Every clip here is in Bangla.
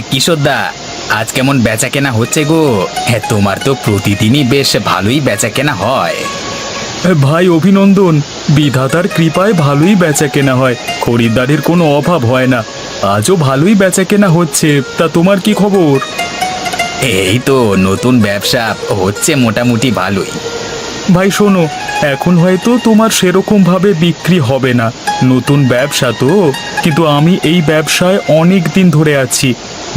কিশোরদা, আজ কেমন বেচা কেনা হচ্ছে গো? হ্যাঁ, তোমার তো প্রতিদিনই বেশ ভালোই বেচা কেনা হয়। ভাই অভিনন্দন, বিধাতার কৃপায় ভালোই বেচা কেনা হয়, খরিদ্দারের কোনো অভাব হয় না। আজও ভালোই বেচা কেনা হচ্ছে। তা তোমার কি খবর? এই তো নতুন ব্যবসা হচ্ছে মোটামুটি ভালোই। ভাই শোনো, এখন হয়তো তোমার সেরকম ভাবে বিক্রি হবে না, নতুন ব্যবসা তো, কিন্তু আমি এই ব্যবসায় অনেক দিন ধরে আছি,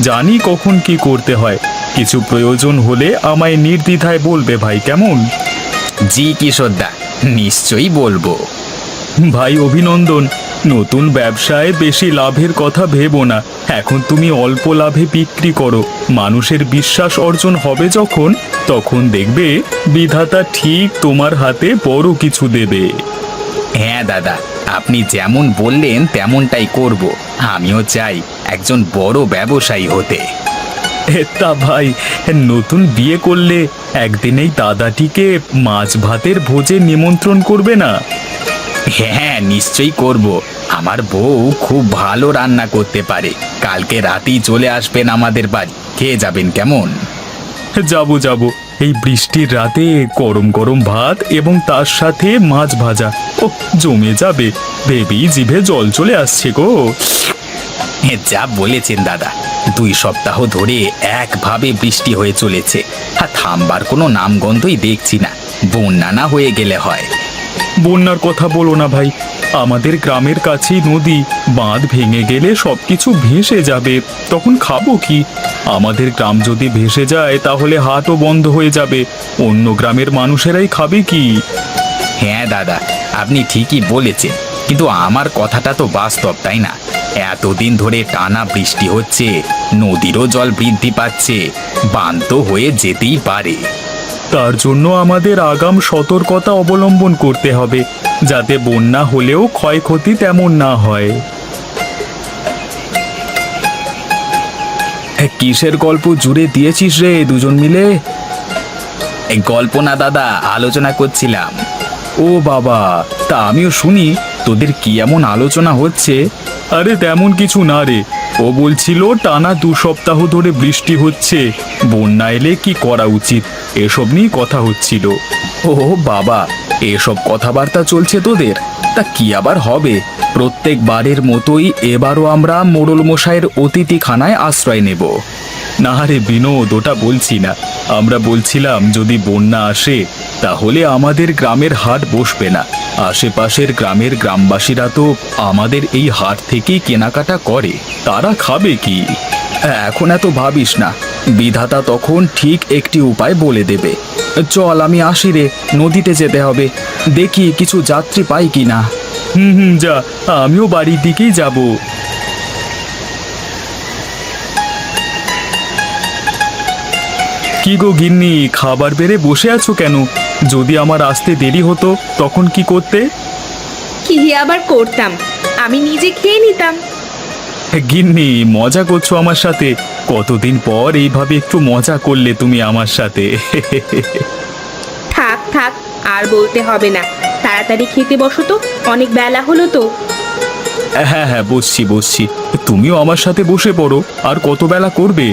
জানি কখন কি করতে হয়। কিছু প্রয়োজন হলে আমায় নির্দ্বিধায় বলবে ভাই, কেমন? জি কিশোরদা, নিশ্চয়ই বলবো। ভাই অভিনন্দন, নতুন ব্যবসায় বেশি লাভের কথা ভেবো না। এখন তুমি অল্প লাভে বিক্রি করো, মানুষের বিশ্বাস অর্জন হবে যখন, তখন দেখবে বিধাতা ঠিক তোমার হাতে বড় কিছু দেবে। হ্যাঁ দাদা, আপনি যেমন বললেন তেমনটাই করব। আমিও চাই একজন বড় ব্যবসায়ী হতে। তা ভাই, নতুন বিয়ে করলে একদিনেই দাদাটিকে মাছ ভাতের ভোজে নিমন্ত্রণ করবে না? হ্যাঁ, নিশ্চয়ই করব। আমার বউ খুব ভালো রান্না করতে পারে। কালকে রাতেই চলে আসবেন আমাদের বাড়ি, খেয়ে যাবেন কেমন? যাবো যাবো, এই বৃষ্টির রাতে গরম গরম ভাত এবং তার সাথে মাছ ভাজা, ও জমে যাবে, ভেবেই জিভে জল চলে আসছে গো। যা বলেছেন দাদা, 2 সপ্তাহ ধরে একভাবে বৃষ্টি হয়ে চলেছে, আর থামবার কোনো নামগন্ধই দেখছি না। বন্যা না হয়ে গেলে হয়। বন্যার কথা বলো না ভাই, আমাদের গ্রামের কাছেই নদী, বাঁধ ভেঙে গেলে সবকিছু ভেসে যাবে, তখন খাবো কি? আমাদের গ্রাম যদি ভেসে যায় তাহলে হাটও বন্ধ হয়ে যাবে, অন্য গ্রামের মানুষেরাই খাবে কি? হ্যাঁ দাদা, আপনি ঠিকই বলেছেন, কিন্তু আমার কথাটা তো বাস্তব, তাই না? এতদিন ধরে টানা বৃষ্টি হচ্ছে, নদীরও জল বৃদ্ধি পাচ্ছে, বাঁধ তো হয়ে যেতেই পারে। তার জন্য আমাদের আগাম সতর্কতা অবলম্বন করতে হবে, যাতে বন্যা হলেও ক্ষয়ক্ষতি তেমন না হয়। কিসের গল্প জুড়ে দিয়েছিস রে দুজন মিলে? এই গল্প না দাদা, আলোচনা করছিলাম। ও বাবা, তা আমিও শুনি, তোদের কি এমন আলোচনা হচ্ছে? আরে তেমন কিছু না রে, ও বলছিল টানা 2 সপ্তাহ ধরে বৃষ্টি হচ্ছে, বন্যা এলে কি করা উচিত, এসব নিয়ে কথা হচ্ছিল। ও বাবা, এসব কথাবার্তা চলছে তোদের? তা কি আবার হবে? প্রত্যেকবারের মতোই এবারও আমরা মোড়ল মশাইয়ের অতিথিখানায় আশ্রয় নেব। না রে বিনোদ, ওটা বলছি না, আমরা বলছিলাম যদি বন্যা আসে তাহলে আমাদের গ্রামের হাট বসবে না, আশেপাশের গ্রামের গ্রামবাসীরা তো আমাদের এই হাট থেকেই কেনাকাটা করে, তারা খাবে কি? এখন এত ভাবিস না, বিধাতা তখন ঠিক একটি উপায় বলে দেবে। চল, আমি আসি রে, নদীতে যেতে হবে, দেখি কিছু যাত্রী পাই কি না। হুম হুম, যা, আমিও বাড়ির দিকেই যাব। কি গো গিন্নি, খাবার বেড়ে বসে আছো কেন? যদি আমার আসতে দেরি হতো তখন কি করতে? কি আবার করতাম, আমি নিজে খেয়ে নিতাম। গিন্নি, মজা করছো আমার সাথে? কতদিন পর এইভাবে একটু মজা করলে তুমি আমার সাথে। থাক থাক, আর বলতে হবে না, তাড়াতাড়ি খেতে বসো তো, অনেক বেলা হলো তো। হ্যাঁ হ্যাঁ, বসছি বসছি, তুমিও আমার সাথে বসে পড়ো, আর কত বেলা করবে?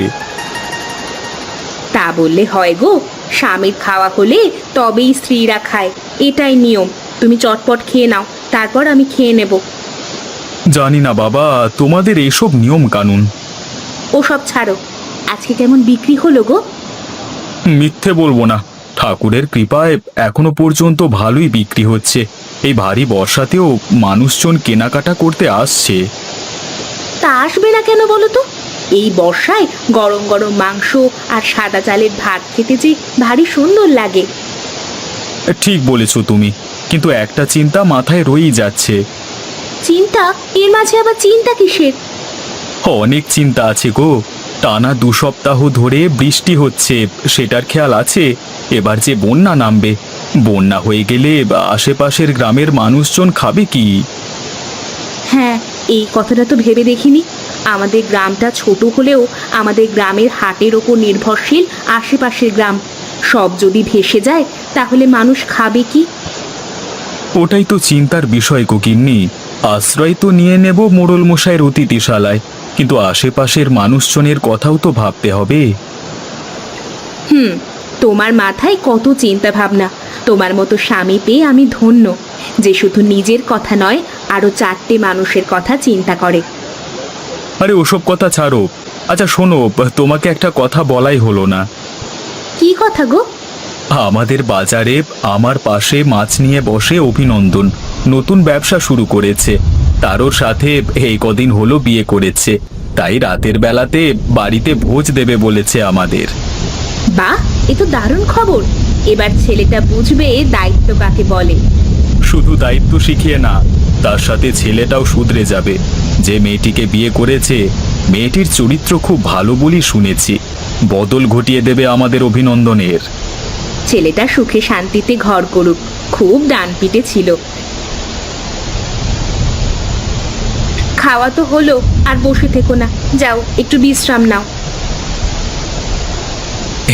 তা বললে হয় গো, স্বামীর খাওয়া হলে তবেই স্ত্রীরা খায়, এটাই নিয়ম। তুমি চটপট খেয়ে নাও, তারপর আমি খেয়ে নেব। জানি না বাবা, তোমাদের এসব নিয়ম কানুন। ওসব ছাড়ো, আজকে কেমন বিক্রি হলো গো? মিথ্যে বলবো না, ঠাকুরের কৃপায় এখনো পর্যন্ত ভালোই বিক্রি হচ্ছে। এই ভারী বর্ষাতেও মানুষজন কেনাকাটা করতে আসছে। তা আসবে না কেন বলো তো? এই বর্ষায় গরম গরম মাংস আর সাদা চালের ভাত খেতে যে ভারী সুন্দর লাগে। ঠিক বলেছো তুমি, কিন্তু একটা চিন্তা মাথায় রয়েই যাচ্ছে। চিন্তা? এর মাঝে আবার চিন্তা কিসের? অনেক চিন্তা আছে গো, টানা 2 সপ্তাহ ধরে বৃষ্টি হচ্ছে, সেটার খেয়াল আছে। এবার যে বন্যা নামবে, বন্যা হয়ে গেলে আশেপাশের গ্রামের মানুষজন খাবে কি? হ্যাঁ, এই কথাটা তো ভেবে দেখিনি। আমাদের গ্রামটা ছোট হলেও আমাদের গ্রামের হাটের ওপর নির্ভরশীল আশেপাশের গ্রাম, সব যদি ভেসে যায়, তাহলে মানুষ খাবে কি? ওটাই তো চিন্তার বিষয় গো গিন্নি, আশ্রয় তো নিয়ে নেব মোড়ল মশাইয়ের অতিথিশালায়, কিন্তু আশেপাশের মানুষজনের কথাও তো ভাবতে হবে। তোমার মাথায় কত চিন্তা ভাবনা। তোমার মতো স্বামী পেয়ে আমি ধন্য, যে শুধু নিজের কথা নয় আরো 4টে মানুষের কথা চিন্তা করে। আরে ওসব কথা ছাড়ো। আচ্ছা শোনো, তোমাকে একটা কথা বলাই হলো না। কি কথা গো? আমাদের বাজারে আমার পাশে মাছ নিয়ে বসে অভিনন্দন, নতুন ব্যবসা শুরু করেছে। তারও সাথে এই কদিন হলো বিয়ে করেছে, তাই রাতের বেলাতে বাড়িতে ভোজ দেবে বলেছে আমাদের। বাহ, এ তো দারুণ খবর। এবার ছেলেটা বুঝবে দায়িত্ব কাকে বলে। শুধু দায়িত্ব শিখিয়ে না, তার সাথে ছেলেটাও শুধরে যাবে। যে মেয়েটিকে বিয়ে করেছে মেয়েটির চরিত্র খুব ভালো বলি শুনেছি, বদল ঘটিয়ে দেবে আমাদের অভিনন্দনের। ছেলেটা সুখে শান্তিতে ঘর করুক, খুব ডানপিটে ছিল। খাওয়া তো হলো, আর বসে থেকো না, যাও একটু বিশ্রাম নাও।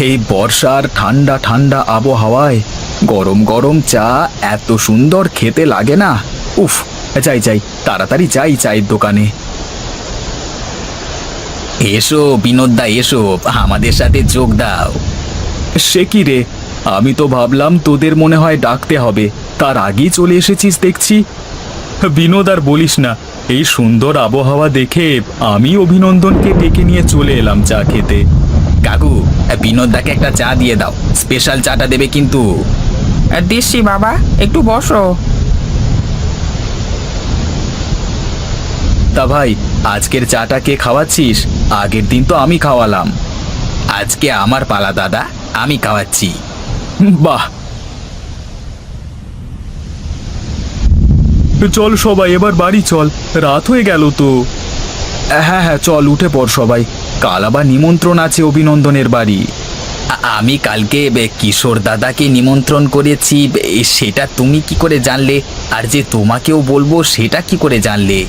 এই বর্ষার ঠান্ডা ঠান্ডা আবহাওয়ায় গরম গরম চা এত সুন্দর খেতে লাগে না। উফ, যাই যাই তাড়াতাড়ি যাই চায়ের দোকানে। এসো বিনোদদা, এসো আমাদের সাথে যোগ দাও। সে কি রে, আমি তো ভাবলাম তোদের মনে হয় ডাকতে হবে, তার আগেই চলে এসেছিস দেখছি। বিনোদ আর বলিস না, এই সুন্দর আবহাওয়া দেখে আমি অভিনন্দনকে ডেকে নিয়ে চলে এলাম চা খেতে। কাকু, বিনোদদাকে একটা চা দিয়ে দাও, স্পেশাল চাটা দেবে কিন্তু। দিচ্ছি বাবা, একটু বসো। তা ভাই, আজকের চাটা কে খাওয়াচ্ছিস? আগের দিন তো আমি খাওয়ালাম। আজকে আমার পালা দাদা, আমি খাওয়াচ্ছি। বাহ, চল সবাই এবার বাড়ি চল, রাত হয়ে গেল তো। হ্যাঁ হ্যাঁ চল, উঠে পড় সবাই, কাল আবার নিমন্ত্রণ আছে অভিনন্দনের বাড়ি। আমি কালকে কিশোর দাদাকে নিমন্ত্রণ করেছি, সেটা তুমি কি করে জানলে? আর যে তোমাকেও বলবো সেটা কি করে জানলে?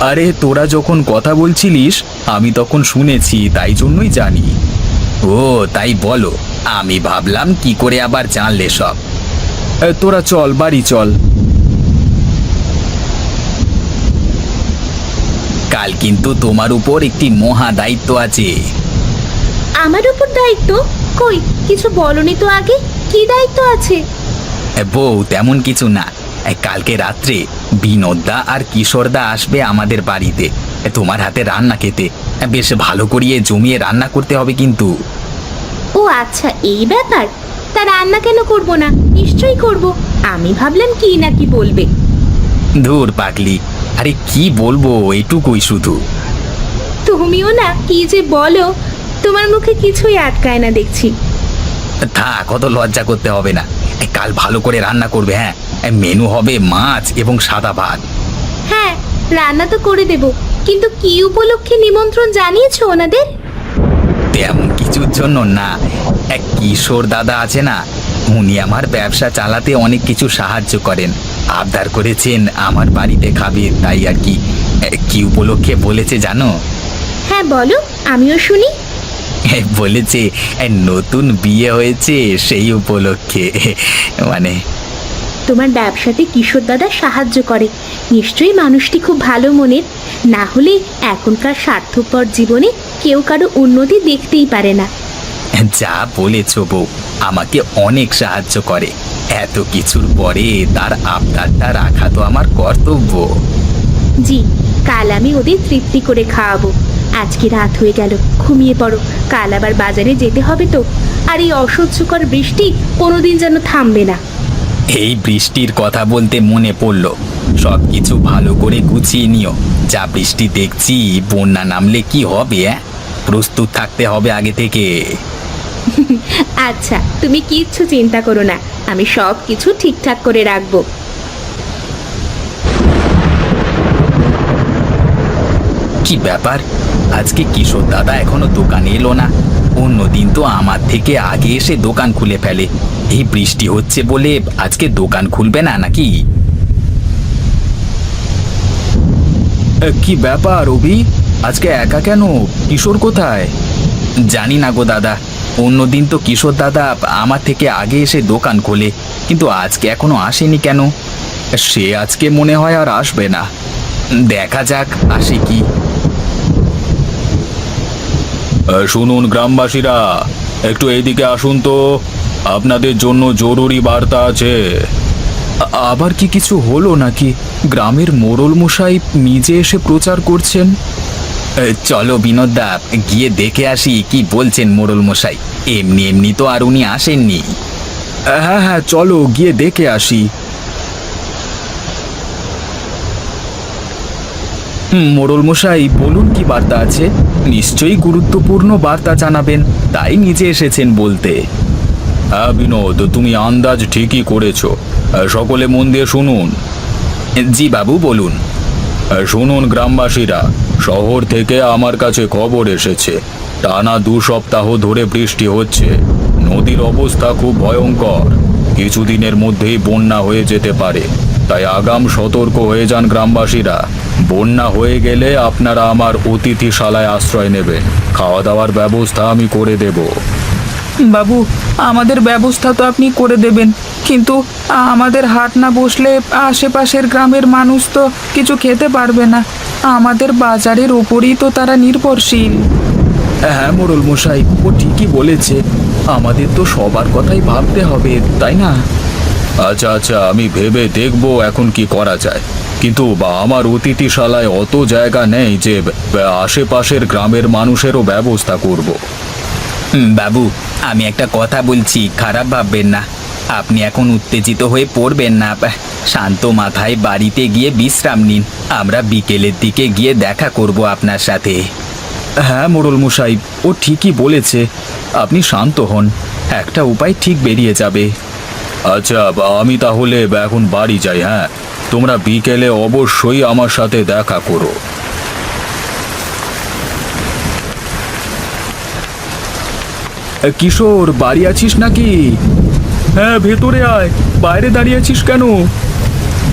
আরে তোরা যখন কথা বলছিলিস আমি তখন শুনেছি, তাই জন্যই জানি। ও তাই বলো, আমি ভাবলাম কি করে আবার জানলে সব। তোরা চল বাড়ি চল। কাল কিন্তু তোমার উপর একটি মহা দায়িত্ব আছে। আমার উপর দায়িত্ব? কই, কিছু বলনি তো আগে। কি দায়িত্ব আছে? বউ, তেমন কিছু না। কালকে রাত্রে বিনোদদা আর কিশোরদা আসবে আমাদের বাড়িতে তোমার হাতে রান্না খেতে। বেশ ভালো করিয়ে জমিয়ে রান্না করতে হবে কিন্তু। ও আচ্ছা, এই ব্যাপার। তা রান্না কেন করব না? নিশ্চয়ই করব। আমি ভাবলাম কি না কি বলবে। ধুর পাগলি, আরে কি বলবো, এটুকুই শুধু। তুমিও না কি যে বলো, তোমার মুখে কিছুই আটকায় না দেখছি। থাক, অত লজ্জা করতে হবে না। কাল ভালো করে রান্না করবে। হ্যাঁ, মেনু হবে মাছ এবং সাদা ভাত। হ্যাঁ, রান্না তো করে দেব, কিন্তু কি উপলক্ষে নিমন্ত্রণ জানিয়েছো ওনাদের? তেমন কিছুর জন্য না। এক কিশোর দাদা আছে না, উনি আমার ব্যবসা চালাতে অনেক কিছু সাহায্য করেন। আবদার করেছেন আমার বাড়িতে খাবে, তাই আর কি। কি উপলক্ষে বলেছে জানো? হ্যাঁ বলো, আমিও শুনি। বলেছে নতুন বিয়ে হয়েছে সেই উপলক্ষে। মানে তোমার ব্যবসাতে কিশোর দাদা সাহায্য করে, নিশ্চয়ই মানুষটি খুব ভালো মনের। না হলে এখনকার স্বার্থপর জীবনে কেউ কারো উন্নতি দেখতেই পারে না। যা বলেছ বউ, আমাকে অনেক সাহায্য করে। এত কিছুর পরে তার আবদারটা রাখা তো আমার কর্তব্য। জি, কাল আমি ওদের তৃপ্তি করে খাওয়াবো। আজকে রাত হয়ে গেল, ঘুমিয়ে পড়ো। কাল আবার বাজারে যেতে হবে তো। আর এই অসহ্যকর বৃষ্টি কোনোদিন যেন থামবে না। এই বৃষ্টির কথা বলতে মনে পড়ল, সব কিছু ভালো করে গুছিয়ে নিও। যা বৃষ্টি দেখছি, বন্যা নামলে কি হবে? প্রস্তুত থাকতে হবে আগে থেকে। আচ্ছা, তুমি কিচ্ছু চিন্তা করো না, আমি সব কিছু ঠিকঠাক করে রাখবো। কি ব্যাপার, আজকে কিশোর দাদা এখনো দোকানে এলো না? অন্যদিন তো আমার থেকে আগে এসে দোকান খুলে ফেলে। এই বৃষ্টি হচ্ছে বলে আজকে দোকান খুলবে না নাকি? কি ব্যাপার রবি, আজকে একা কেন? কিশোর কোথায়? জানি না গো দাদা, অন্যদিন তো কিশোর দাদা আমার থেকে আগে এসে দোকান খোলে, কিন্তু আজকে এখনো আসেনি কেন? সে আজকে মনে হয় আর আসবে না। দেখা যাক আসে কি। শুনুন গ্রামবাসীরা, একটু এইদিকে আসুন তো, আপনাদের জন্য জরুরি বার্তা আছে। আবার কি কিছু হলো নাকি? গ্রামের মোড়ল মশাই নিজে এসে প্রচার করছেন। চলো বিনোদদা, গিয়ে দেখে আসি কি বলছেন মোড়ল মশাই। এমনি এমনি তো আর উনি আসেননি। হ্যাঁ হ্যাঁ, চলো গিয়ে দেখে আসি। মোড়ল মশাই বলুন, কি বার্তা আছে? নিশ্চয়ই গুরুত্বপূর্ণ বার্তা জানাবেন, তাই নিজে এসেছেন বলতে। হ্যাঁ বিনোদ, তুমি আন্দাজ ঠিকই করেছো। সকলে মন দিয়ে শুনুন। জি বাবু, বলুন। শুনুন গ্রামবাসীরা, শহর থেকে আমার কাছে খবর এসেছে টানা 2 সপ্তাহ ধরে বৃষ্টি হচ্ছে। নদীর অবস্থা খুব ভয়ঙ্কর, কিছুদিনের মধ্যেই বন্যা হয়ে যেতে পারে। তাই আগাম সতর্ক হয়ে যান গ্রামবাসীরা। বন্যা হয়ে গেলে আপনারা আমার অতিথিশালায় আশ্রয় নেবেন। খাওয়া দাওয়ার ব্যবস্থা আমি করে দেব। বাবু, আমাদের ব্যবস্থা তো আপনি করে দেবেন, কিন্তু আমাদের হাট না বসলে আশেপাশের গ্রামের মানুষ তো কিছু খেতে পারবে না। আমাদের বাজারের ওপরই তো তারা নির্ভরশীল। হ্যাঁ মোড়ল মশাই, ও ঠিকই বলেছে। আমাদের তো সবার কথাই ভাবতে হবে, তাই না? আচ্ছা আচ্ছা, আমি ভেবে দেখব এখন কি করা যায়। কিন্তু আমার অতিথিশালায় অত জায়গা নেই যে আশেপাশের গ্রামের মানুষেরও ব্যবস্থা করব। বাবু, আমি একটা কথা বলছি, খারাপ ভাববেন না। আপনি এখন উত্তেজিত হয়ে পড়বেন না। শান্ত মাথায় বাড়িতে গিয়ে বিশ্রাম নিন। আমরা বিকেলের দিকে গিয়ে দেখা করব আপনার সাথে। হ্যাঁ মোড়ল মশাই, ও ঠিকই বলেছে। আপনি শান্ত হন, একটা উপায় ঠিক বেরিয়ে যাবে। আচ্ছা, আমি তাহলে এখন বাড়ি যাই। হ্যাঁ, তোমরা বিকেলে অবশ্যই আমার সাথে দেখা করো। কিশোর, বাড়ি আছিস নাকি? হ্যাঁ, ভেতরে আয়। বাইরে দাঁড়িয়ে আছিস কেন?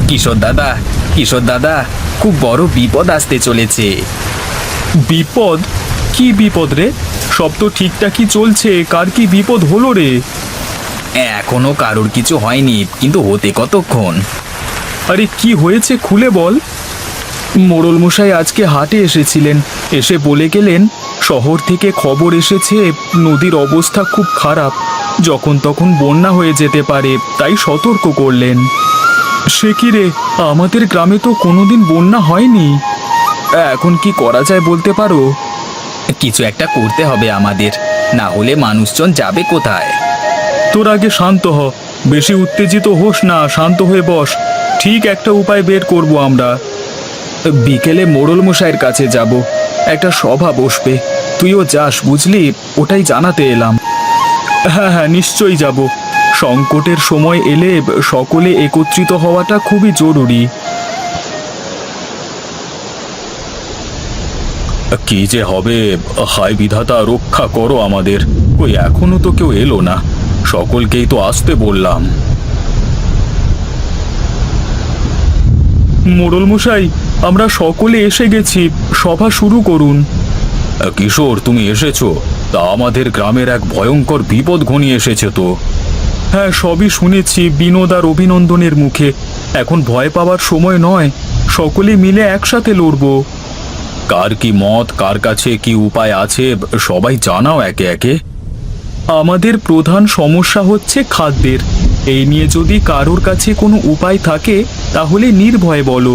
কিশোর দাদা, খুব বড় বিপদ আসতে চলেছে। বিপদ? কি বিপদ রে? সব তো ঠিকঠাকই চলছে, কার কি বিপদ হলো রে? এখনো কারোর কিছু হয়নি, কিন্তু হতে কতক্ষণ। আরে কি হয়েছে খুলে বল। মোড়ল মশাই আজকে হাটে এসেছিলেন, এসে বলে গেলেন শহর থেকে খবর এসেছে নদীর অবস্থা খুব খারাপ, যখন তখন বন্যা হয়ে যেতে পারে, তাই সতর্ক করলেন। সে কি রে, আমাদের গ্রামে তো কোনোদিন বন্যা হয়নি। এখন কি করা যায় বলতে পারো? কিছু একটা করতে হবে আমাদের, না হলে মানুষজন যাবে কোথায়? তোর আগে শান্ত হ, বেশি উত্তেজিত হোস না, শান্ত হয়ে বস। ঠিক একটা উপায় বের করব আমরা। বিকেলে মোড়ল মশাইয়ের কাছে যাব, একটা সভা বসবে। তুইও যাস বুঝলি, ওটাই জানাতে এলাম। হ্যাঁ হ্যাঁ, নিশ্চয়ই যাব। সংকটের সময় এলে সকলে একত্রিত হওয়াটা খুবই জরুরি। কি যে হবে, হায় বিধাতা, রক্ষা করো আমাদের। ওই এখনো তো কেউ এলো না, সকলকেই তো আসতে বললাম। মোড়ল মশাই, আমরা সকলে এসে গেছি, সভা শুরু করুন। কিশোর, তুমি এসেছো? তা আমাদের গ্রামের এক ভয়ঙ্কর বিপদ ঘনিয়ে এসেছে তো। হ্যাঁ, সবই শুনেছি বিনোদ আর অভিনন্দনের মুখে। এখন ভয় পাওয়ার সময় নয়, সকলে মিলে একসাথে লড়ব। কার কি মত, কার কাছে কি উপায় আছে, সবাই জানাও একে একে। আমাদের প্রধান সমস্যা হচ্ছে খাদ্যের। এই নিয়ে যদি কারোর কাছে কোনো উপায় থাকে তাহলে নির্ভয়ে বলো।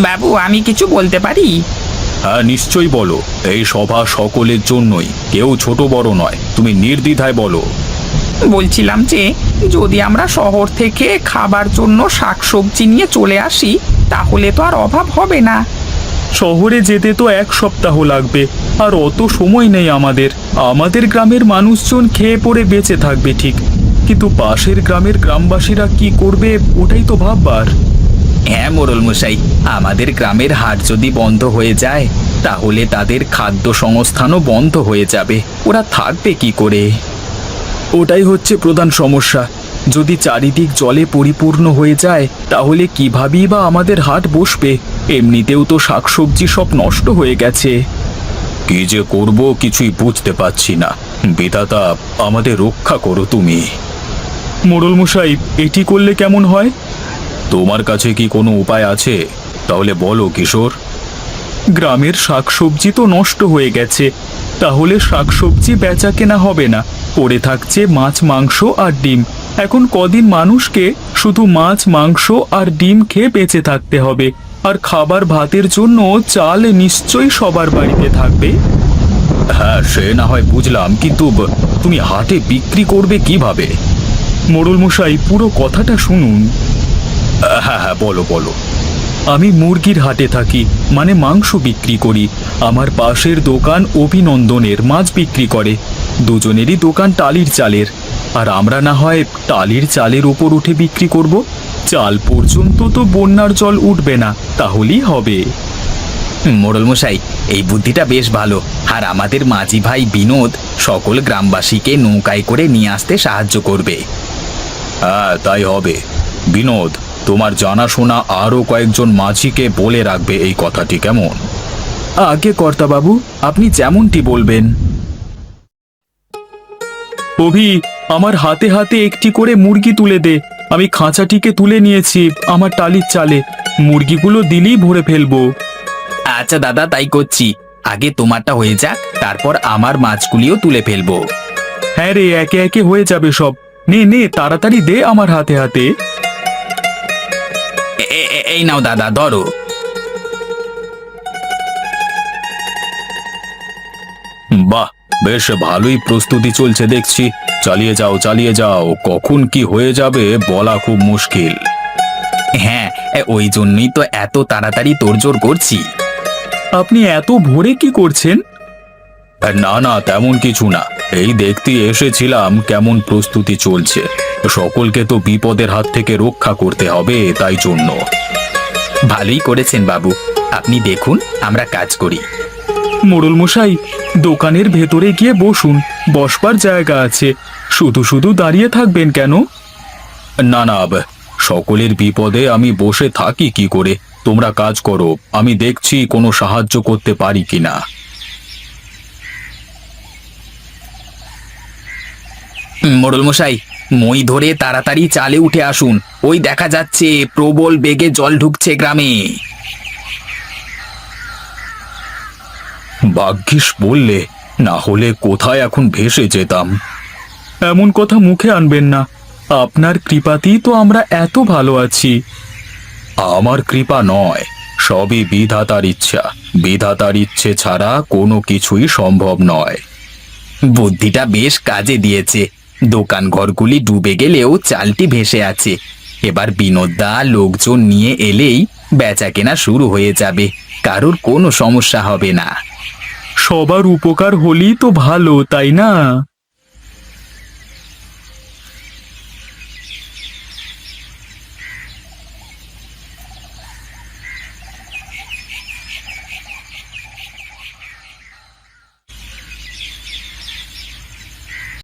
বাবু, আমি কিছু বলতে পারি? হ্যাঁ নিশ্চয়ই বলো, এই সভা সকলের জন্যই, কেউ ছোট বড় নয়, তুমি নির্দ্বিধায় বলো। বলছিলাম যে যদি আমরা শহর থেকে খাবার জন্য শাকসবজি নিয়ে চলে আসি, তাহলে তো আর অভাব হবে না। শহরে যেতে তো 1 সপ্তাহ লাগবে, আর অত সময় নেই আমাদের। আমাদের গ্রামের মানুষজন খেয়ে পড়ে বেঁচে থাকবে ঠিক, কিন্তু পাশের গ্রামের গ্রামবাসীরা কি করবে ওটাই তো ভাববার। হ্যাঁ মোড়ল মশাই, আমাদের গ্রামের হাট যদি বন্ধ হয়ে যায়, তাহলে তাদের খাদ্য সংস্থানও বন্ধ হয়ে যাবে। ওরা থাকবে কি করে? ওটাই হচ্ছে প্রধান সমস্যা। যদি চারিদিক জলে পরিপূর্ণ হয়ে যায় তাহলে কিভাবেই বা আমাদের হাট বসবে? এমনিতেও তো শাকসবজি সব নষ্ট হয়ে গেছে। কি যে করব কিছুই বুঝতে পারছি না। বিধাতা, আমাদের রক্ষা করো তুমি। মোড়ল মশাই, এটি করলে কেমন হয়? তোমার কাছে কি কোনো উপায় আছে? তাহলে বলো কিশোর। গ্রামের শাকসবজি তো নষ্ট হয়ে গেছে, তাহলে শাকসবজি বেচা কেনা হবে না, পড়ে থাকছে মাছ মাংস আর ডিম। এখন কদিন মানুষকে শুধু মাছ মাংস আর ডিম খেয়ে বেঁচে থাকতে হবে, আর খাবার ভাতের জন্য চাল নিশ্চয়ই সবার বাড়িতে থাকবে। হ্যাঁ, সে না হয় বুঝলাম, কিন্তু তুমি হাটে বিক্রি করবে কিভাবে? মোড়ল মশাই, পুরো কথাটা শুনুন। হ্যাঁ হ্যাঁ, বলো বলো। আমি মুরগির হাটে থাকি, মানে মাংস বিক্রি করি। আমার পাশের দোকান অভিনন্দনের মাছ বিক্রি করে। দুজনেরই দোকান টালির চালের, আর আমরা না হয় টালির চালের উপর উঠে বিক্রি করব। চাল পর্যন্ত তো বন্যার জল উঠবে না, তাহলেই হবে। মোড়ল মশাই, এই বুদ্ধিটা বেশ ভালো। আর আমাদের মাঝি ভাই বিনোদ সকল গ্রামবাসীকে নৌকায় করে নিয়ে আসতে সাহায্য করবে। হ্যাঁ, তাই হবে। বিনোদ, তোমার জানাশোনা আরও কয়েকজন মাঝিকে বলে রাখবে এই কথাটি, কেমন? আগে কর্তাবাবু, আপনি যেমনটি বলবেন। অভি, আমার হাতে হাতে একটি করে মুরগি তুলে দে। আমি খাঁচাটিকে তুলে নিয়েছি আমার টালির চালে, মুরগিগুলো দিলেই ভরে ফেলবো। আচ্ছা দাদা, তাই করছি। আগে তোমারটা হয়ে যাক, তারপর আমার মাছগুলিও তুলে ফেলবো। হ্যাঁ রে, একে একে হয়ে যাবে সব। নে নে, তাড়াতাড়ি দে আমার হাতে হাতে। এই নাও দাদা, ধরো। বাহ, বেশ ভালোই প্রস্তুতি চলছে দেখছি। চালিয়ে যাও চালিয়ে যাও, কখন কি হয়ে যাবে বলা খুব মুশকিল। হ্যাঁ, ওই জন্যই তো এত তাড়াতাড়ি তোড়জোড় করছি। আপনি এত ভোরে কি করছেন? না না, তেমন কিছু না, এই দেখতে এসেছিলাম কেমন প্রস্তুতি চলছে। সকলকে তো বিপদের হাত থেকে রক্ষা করতে হবে, তাই জন্য। ভালোই করেছেন বাবু, আপনি দেখুন আমরা কাজ করি। মোড়ল মশাই, দোকানের ভেতরে গিয়ে বসুন, বসবার জায়গা আছে। শুধু শুধু দাঁড়িয়ে থাকবেন কেন? না না, সকলের বিপদে আমি বসে থাকি কি করে? তোমরা কাজ করো, আমি দেখছি কোনো সাহায্য করতে পারি কিনা। মোড়ল মশাই, মই ধরে তাড়াতাড়ি চালে উঠে আসুন। ওই দেখা যাচ্ছে প্রবল বেগে জল ঢুকছে গ্রামে। ভাগ্যিস বললে, না হলে কোথায় এখন ভেসে যেতাম। এমন কথা মুখে আনবেন না, আপনার কৃপাতেই তো আমরা এত ভালো আছি। আমার কৃপা নয়, সবই বিধাতার ইচ্ছা। বিধাতার ইচ্ছে ছাড়া কোনো কিছুই সম্ভব নয়। বুদ্ধিটা বেশ কাজে দিয়েছে। দোকান ঘরগুলি ডুবে গেলেও চালটি ভেসে আছে। এবার বিনোদদা লোকজন নিয়ে এলেই বেচা কেনা শুরু হয়ে যাবে, কারোর কোনো সমস্যা হবে না। সবার উপকার হলেই তো ভালো, তাই না?